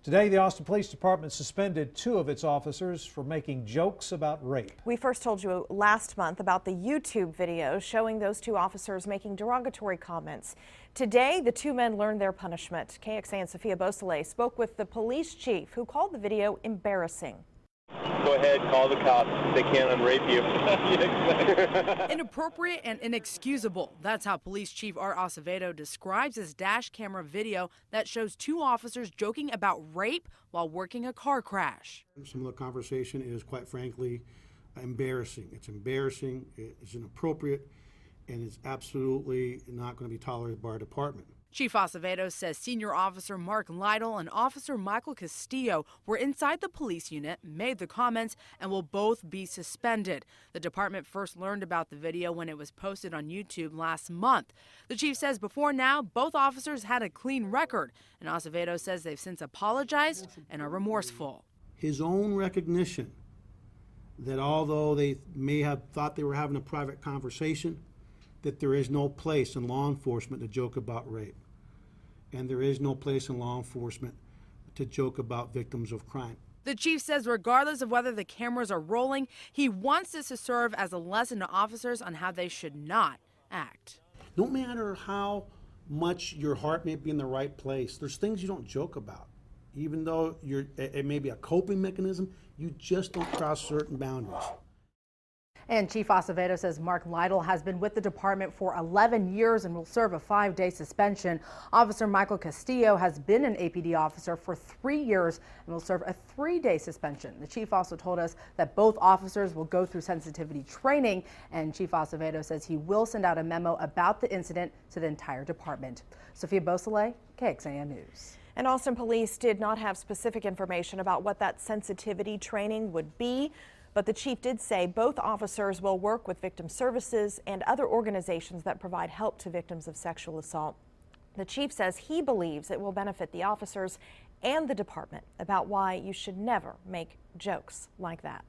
Today, the Austin Police Department suspended 2 of its officers for making jokes about rape. We first told you last month about the YouTube video showing those 2 officers making derogatory comments. Today, the 2 men learned their punishment. KXAN's Sophia Beausoleil spoke with the police chief, who called the video embarrassing. Go ahead, call the cops. They can't unrape you. Inappropriate and inexcusable. That's how Police Chief Acevedo describes his dash camera video that shows 2 officers joking about rape while working a car crash. Some of the conversation is, quite frankly, embarrassing. It's embarrassing, it's inappropriate, and it's absolutely not going to be tolerated by our department. Chief Acevedo says Senior Officer Mark Lytle and Officer Michael Castillo were inside the police unit, made the comments, and will both be suspended. The department first learned about the video when it was posted on YouTube last month. The chief says before now, both officers had a clean record, and Acevedo says they've since apologized and are remorseful. His own recognition that although they may have thought they were having a private conversation, that there is no place in law enforcement to joke about rape. And there is no place in law enforcement to joke about victims of crime. The chief says regardless of whether the cameras are rolling, he wants this to serve as a lesson to officers on how they should not act. No matter how much your heart may be in the right place, there's things you don't joke about. Even though it may be a coping mechanism, you just don't cross certain boundaries. And Chief Acevedo says Mark Lytle has been with the department for 11 years and will serve a 5-day suspension. Officer Michael Castillo has been an APD officer for 3 years and will serve a 3-day suspension. The chief also told us that both officers will go through sensitivity training, and Chief Acevedo says he will send out a memo about the incident to the entire department. Sophia Beausoleil, KXAN News. And Austin police did not have specific information about what that sensitivity training would be. But the chief did say both officers will work with victim services and other organizations that provide help to victims of sexual assault. The chief says he believes it will benefit the officers and the department about why you should never make jokes like that.